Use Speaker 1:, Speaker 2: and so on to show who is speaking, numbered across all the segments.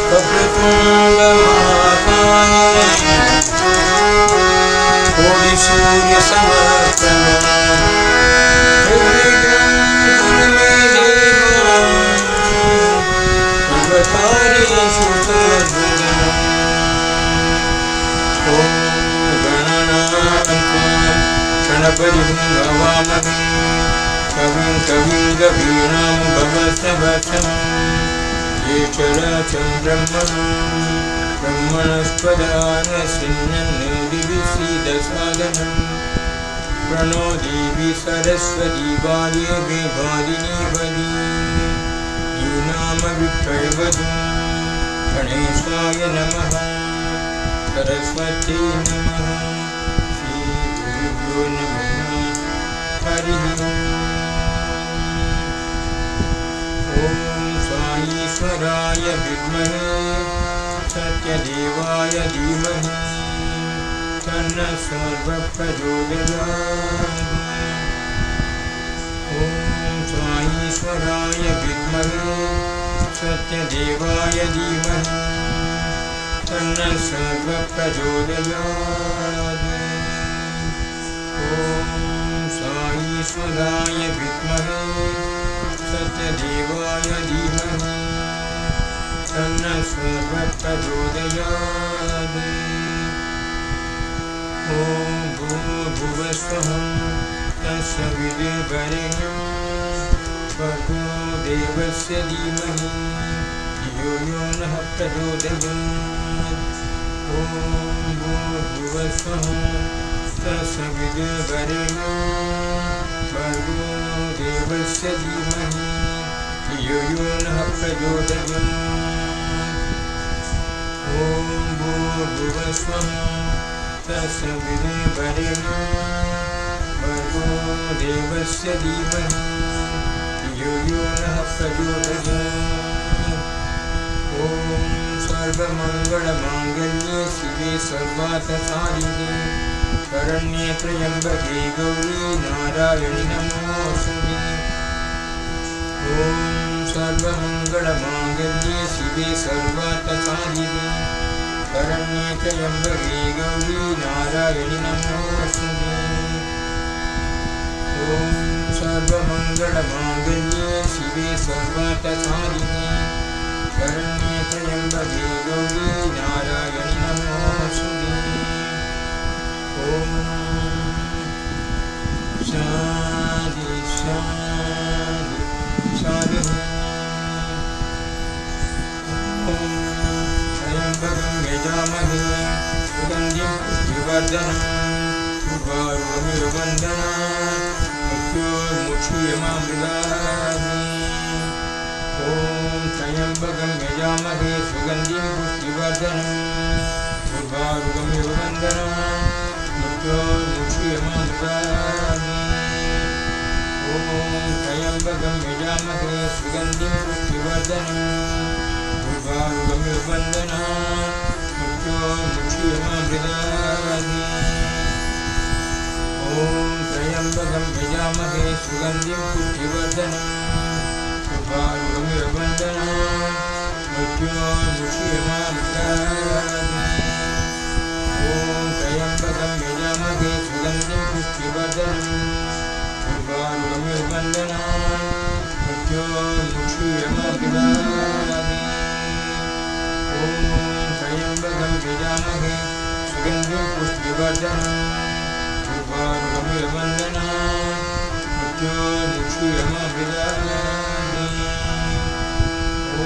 Speaker 1: वक्रतुंड महाकाय कोटि सूर्य समप्रभ निर्विघ्नं कुरु मे देव सर्वकार्येषु सर्वदा। ॐ गणनान्त्वा गणपतिं भवामहे कविं कवीरवीणामुपमश्रवस्तमं ज्येष्ठराजं ब्रह्मणस्पदानशृण्वन् दिवि सीदसादनं प्रणो देवी सरस्वती वादेवी वादिनी वदी यूनामविप्रयवधूं गणेशाय नमः सरस्वती नमः श्रीगुरुभ्यो नमः हरिः ओम साईश्वराय विद्महे सत्यदेवाय धीमहि तन्नः सर्वप्रचोदयात्। ओम साईश्वराय विद्महे सत्यदेवाय धीमहि तन्नः सर्वप्रचोदयात्। ओम साईश्वराय विद्महे सत्यदेवाय धीमहि तन्नः सर्वप्रचोदयात्। ॐ भूर्भुवस्वः तत्सवितुर्वरेण्यं भर्गो देवस्य धीमहि धियो यो नः प्रचोदयात्। ॐ भूर्भुवस्वः तत्सवितुर्वरेण्यं भर्गो देवस्य धीमहि धियो यो नः प्रचोदयात्। ॐ भूर्भुवस्वः तत्सवितुर्वरेण्यं भर्गो देवस्य धीमहि धियो यो नः प्रचोदयात्। ॐ सर्वमङ्गलमाङ्गल्ये शिवे सर्वार्थसाधिके शरण्ये त्र्यम्बके गौरी नारायणि नमोऽस्तुते। ॐ सर्वमङ्गलमाङ्गल्ये शिवे सर्वार्थसाधिके शरण्ये त्र्यम्बके गौरी नारायणि नमोऽस्तुते। ॐ सर्वमङ्गलमाङ्गल्ये शिवे सर्वार्थसाधिके शरण्ये त्र्यम्बके गौरी नारायणि नमोऽस्तुते। ॐ शान्ति शान्ति शान्तिः। ॐ त्र्यम्बकं यजामहे सुगन्धिं पुष्टिवर्धनं उर्वारुकमिव बन्धनात् मृत्योर्मुक्षीयमामृतात्। ॐ त्र्यम्बकं यजामहे सुगन्धिं पुष्टिवर्धनं उर्वारुकमिव बन्धनात् मृत्योर्मुक्षीयमामृतात्। ॐ त्र्यम्बकं यजामहे सुगन्धिं पुष्टिवर्धनं उर्वारुकमिव बन्धनात् मृत्योर्मुक्षीयमामृतात्। ॐ त्र्यम्बकं यजामहे सुगन्धिं पुष्टिवर्धनं उर्वारुकमिव बन्धनात् मृत्योर्मुक्षीयमामृतात्। ॐ त्र्यम्बकं यजामहे सुगन्धिं पुष्टिवर्धनं उर्वारुकमिव बन्धनात् मृत्योर्मुक्षीयमामृतात्। ॐ त्र्यम्बकं यजामहे सुगन्धिं पुष्टिवर्धनं उर्वारुकमिव बन्धनात् मृत्योर्मुक्षीयमामृतात्। ॐ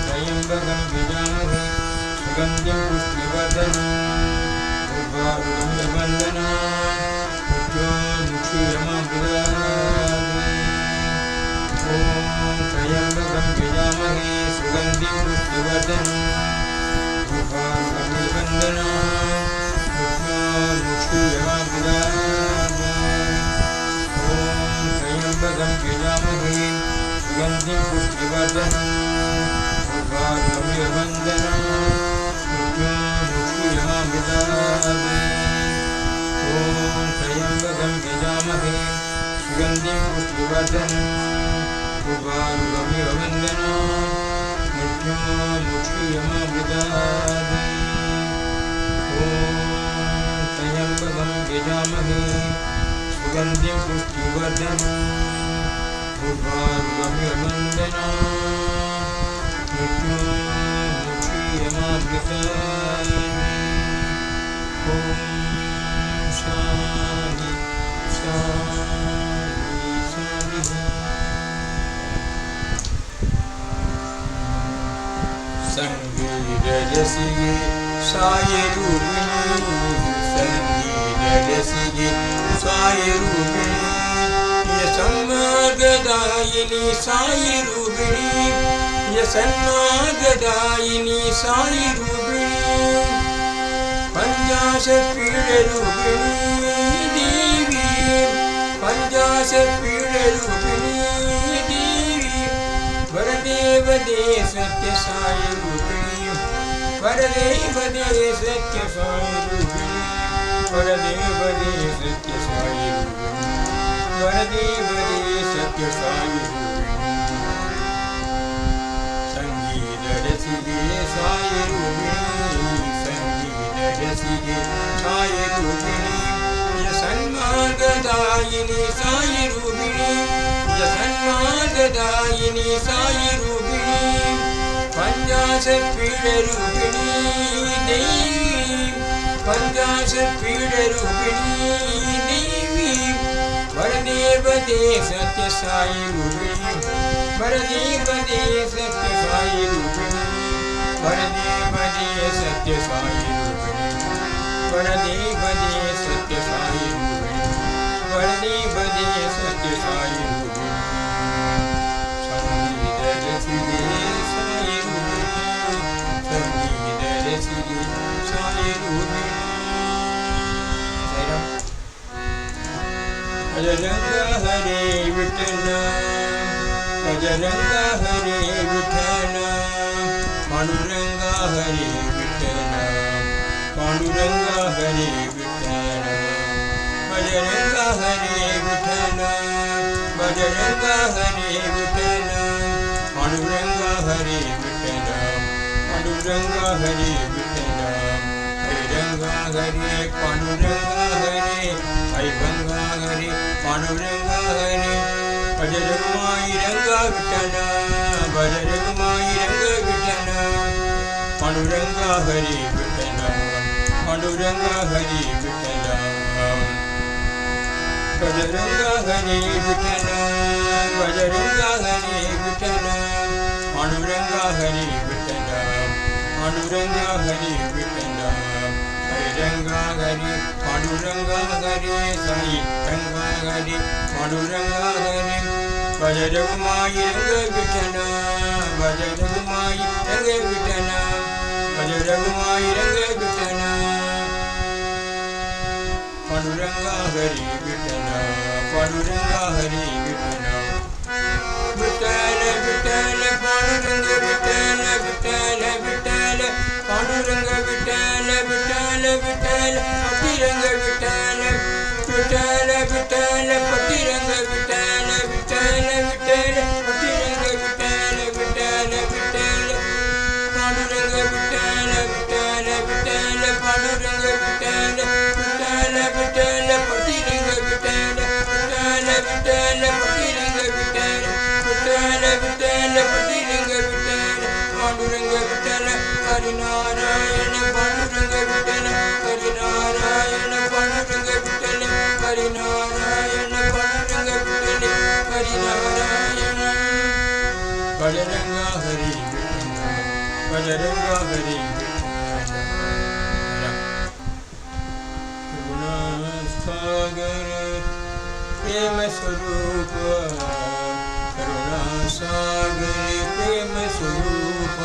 Speaker 1: त्र्यम्बकं यजामहे सुगन्धिं पुष्टिवर्धनं उर्वारुकमिव बन्धनात् मृत्योर्मुक्षीयमामृतात्। ॐ त्र्यम्बकं यजामहे सुगन्धिं पुष्टिवर्धनं उर्वारुकमिव बन्धनात् मृत्योर्मुक्षीयमामृतात्। ॐ त्र्यम्बकं यजामहे सुगन्धिं पुष्टिवर्धनं उर्वारुकमिव बन्धनात् मृत्योर्मुक्षीयमामृतात्। ॐ त्र्यम्बकं यजामहे सुगन्धिं पुष्टिवर्धनं उर्वारुकमिव मृत्युमुक्षीयमामृतात् ॐ त्र्यम्बकं यजामहे सुगन्धिं पुष्टिवर्धनम् उर्वारुकमिवन्दनात् मृत्युमुक्षीयमामृतात् ॐ शान्ति शान्ति संगीत रसिगे साय रूपिणी संगीत रसिगे साय रूपिणी ये सन्मार्गदायिनी साय रूपिणी ये सन्मार्गदायिनी साय रूपिणी पंचाशत्पीडरूपिणी देवी पंचाशत्पीडरूपिणी देवी वरदेव दे सत्य साई रूपिणी वरदेव दे सत्य साई रूपिणी वरदेव दे सत्य साई रूपिणी वरदेव दे सत्य साई रूपिणी संगीत रसिगे साई रूपिणी संगीत रसिगे साई रूपिणी सन्मार्गदायिनी साई रूपिणी सन्मार्गदायिनी साई रूपिणी पंचाशत्पीडरूपिणी देवी पंचाशत्पीडरूपिणी देवी वरदेव दे सत्य साई रूपिणी वरदेव दे सत्य साई रूपिणी वरदेव दे सत्य साई रूपिणी वरदेव दे सत्य साई रूपिणी वरदेव दे सत्य साई रूपिणी संगीत रसिगे साई रूपिणी संगीत रसिगे साई रूपिणी भजरंग हरे विठ्ठल भजरंग हरे विठ्ठल पांडुरंग हरे विठ्ठल पांडुरंग हरे विठ्ठल भजरंग हरे विठ्ठल भजरंग हरे विठ्ठल पांडुरंग हरे विठ्ठल पांडुरंग हरे विठ्ठल हरिरंग हरे पांडुरंग हरे हरिभंग हरे पांडुरंग हरे भजरंगमाई रंग विठ्ठल भजरंगमाई रंग विठ्ठल पांडुरंग हरे विठ्ठल पांडुरंग हरे विठ्ठल भजरंग हरे विठ्ठल भजरंग हरे विठ्ठल पांडुरंग हरे विठ्ठल पांडुरंग हरे विठ्ठल हरिरंग हरे पांडुरंग हरे साई रंग हरे पांडुरंग हरे भजरंगमाई रंग विठ्ठल भजरंगमाई रंग विठ्ठल भजरंगमाई रंग विठ्ठल पांडुरंग हरे विठ्ठल पांडुरंग हरे विठ्ठल विठ्ठल विठ्ठल पांडुरंग विठ्ठल विठ्ठल विठ्ठल पांडुरंग विठ्ठल विठ्ठल विठ्ठल पतिरंग विठ्ठल विठ्ठल विठ्ठल पतिरंग विठ्ठल विठ्ठल विठ्ठल पतिरंग विठ्ठल विठ्ठल विठ्ठल पांडुरंग विठ्ठल विठ्ठल विठ्ठल पांडुरंग विठ्ठल विठ्ठल विठ्ठल पतिरंग विठ्ठल विठ्ठल विठ्ठल पतिरंग विठ्ठल विठ्ठल विठ्ठल पतिरंग विठ्ठल पांडुरंग विठ्ठल हरिनारायण पांडुरंग विठ्ठल हरिनारायण पांडुरंग विठ्ठल हरिनारायण पांडुरंग विठ्ठल हरिनारायण भजरंग हरि विठ्ठल भजरंग हरि करुणासागर प्रेम स्वरूप करुणासागर प्रेम स्वरूप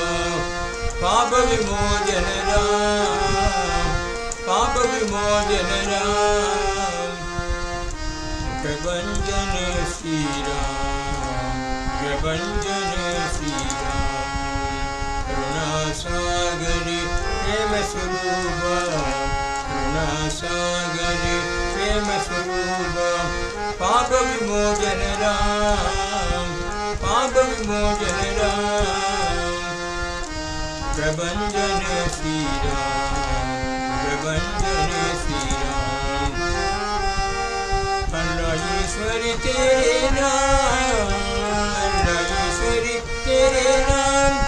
Speaker 1: पाप विमोचन राम पाप विमोचन राम प्रभंजन श्री राम प्रभंजन श्री राम करुणासागर प्रेम स्वरूप करुणासागर प्रेम स्वरूप पाप विमोचन राम पाप पाप विमोचन राम प्रभंजन श्री राम प्रभंजन श्री राम अल्लाह ईश्वरी तेरे नाम अल्लाह ईश्वरी तेरे नाम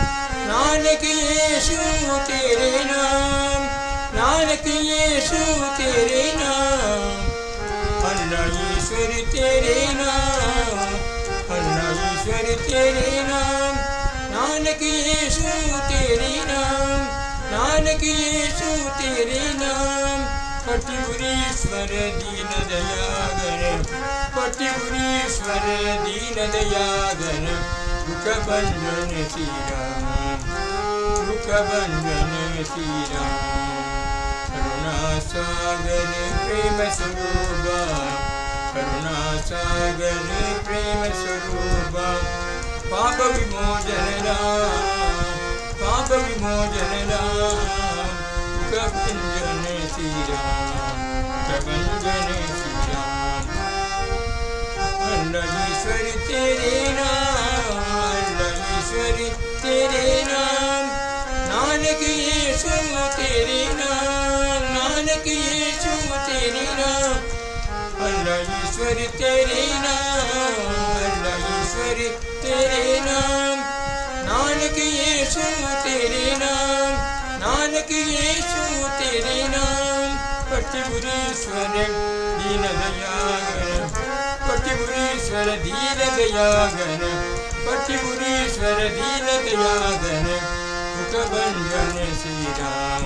Speaker 1: नानक यीशु तेरे नाम नानक यीशु तेरे नाम अल्लाह ईश्वरी तेरे नाम अल्लाह ईश्वरी तेरे नाम नानक यीशु तेरे नाम नानक यीशु तेरे नाम पटिपुरीश्वर दीन दयागर पटिपुरीश्वर दीन दयागर दुख भंजन श्री राम दुख भंजन श्री राम करुणा सागर प्रेम स्वरूपा करुणा सागर प्रेम स्वरूपा पाप विमोचन राम पाप विमोचन राम दुख भंजन श्री राम प्रभंजन श्री राम अल्लाह ईश्वरी तेरे नाम अल्लाह ईश्वरी तेरे नाम नानक यीशु तेरे नाम नानक यीशु तेरे नाम अल्लाह ईश्वरी तेरे नाम अल्लाह ईश्वरी तेरे नाम नानक यीशु तेरे नाम नानक यीशु तेरे नाम पटिपुरीश्वर दीन दयागर पटिपुरीश्वर दीन दयागर पटिपुरीश्वर दीन दयागर दुख भंजन श्री राम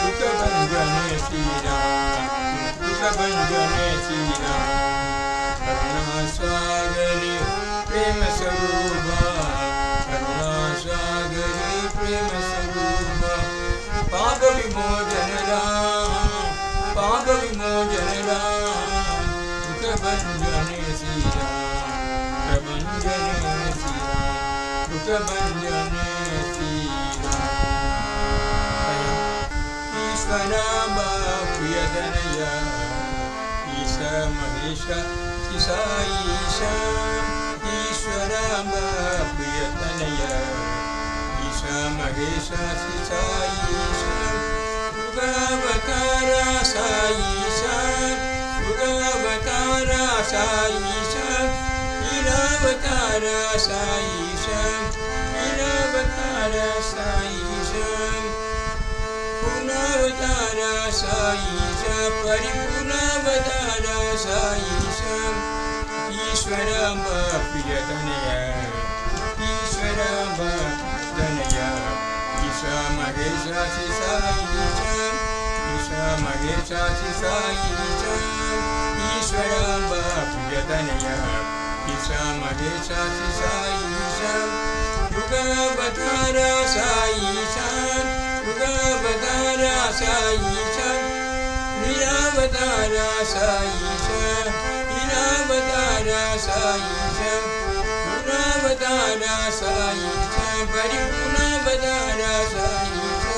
Speaker 1: दुख भंजन श्री राम दुख भंजन श्री राम करुणा सागर प्रेम स्वरूपा करुणा सागर प्रेम स्वरूपा पाप विमोचन राम पाप विमोचन राम दुख भंजन श्री राम प्रभंजन श्री राम दुख भंजन श्री राम ईश्वरा प्रियतनया ईशा महेश ईशा ईशा ईश्वरा प्रियतनया ईशा महेश ईशा ईशा भगवतारा सा ईशा भगवतारा सा ईशा लीलावतारा सा ईशा लीलावतारा सा ईशा पूर्णावतारा सा ईशा परिपूर्णावतारा सा ईशा ईश्वरांब प्रियतनया ईश्वरांब प्रियतनया ईशा महेशा सा ईशा ईशा महेशा सा ईशा ईश्वरांब प्रियतनया ईशा महेशा सा ईशा युगावतारा सा ईशा युगावतारा सा ईशा लीलावतारा सा ईशा लीलावतारा सा ईशा पूर्णावतारा सा ईशा परिपूर्णावतारा सा ईशा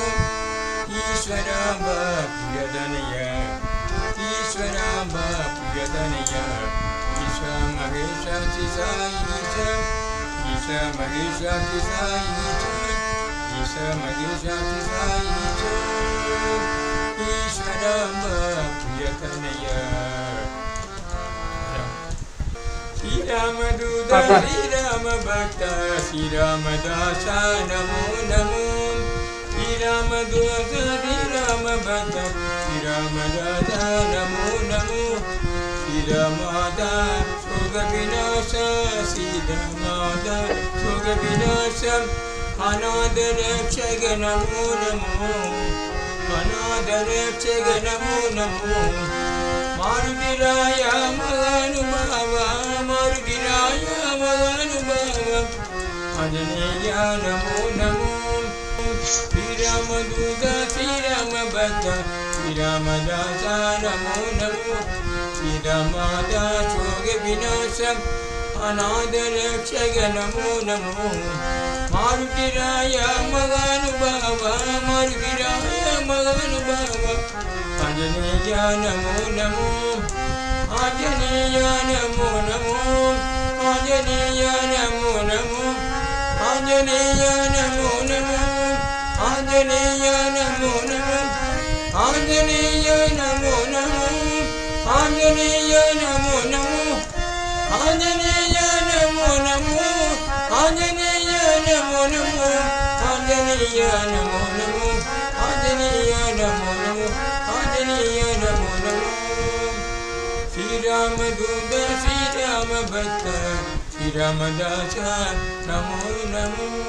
Speaker 1: ईश्वरांब प्रियतनया ईश्वरांब प्रियतनया ईशा महेशा सा ईशा ईशा महेशा सा ईशा ईशा महेशा सा ईशा ईश्वरांब प्रियतनया श्री राम दूत श्री राम भक्त श्री राम दासा नमो नमो श्री राम दूत श्री राम भक्त श्री राम दासा नमो नमो श्री रामादा शोक विनाश श्री रामादा शोक विनाश अनाथ रक्षक नमो नमो अनाथ रक्षक नमो नमो मारुतिराय महानुभाव मारुतिराय महानुभाव आंजनेय नमो नमो श्री राम दूत श्री राम भक्त श्री राम दासा नमो नमो श्री रामादा शोक विनाश अनाथ रक्षक नमो नमो मारुतिराय महानुभाव मारुतिराय महानुभाव आंजनेय नमो नमो आंजनेय नमो नमो आंजनेय नमो नमो आञ्जनेय नमो नमः आञ्जनेय नमो नमः आञ्जनेय नमो नमः आञ्जनेय नमो नमः आञ्जनेय नमो नमः आञ्जनेय नमो नमः आञ्जनेय नमो नमः आञ्जनेय नमो नमः आञ्जनेय नमो नमः श्रीराम दूत श्रीराम भक्त श्रीरामदास नमो नमः।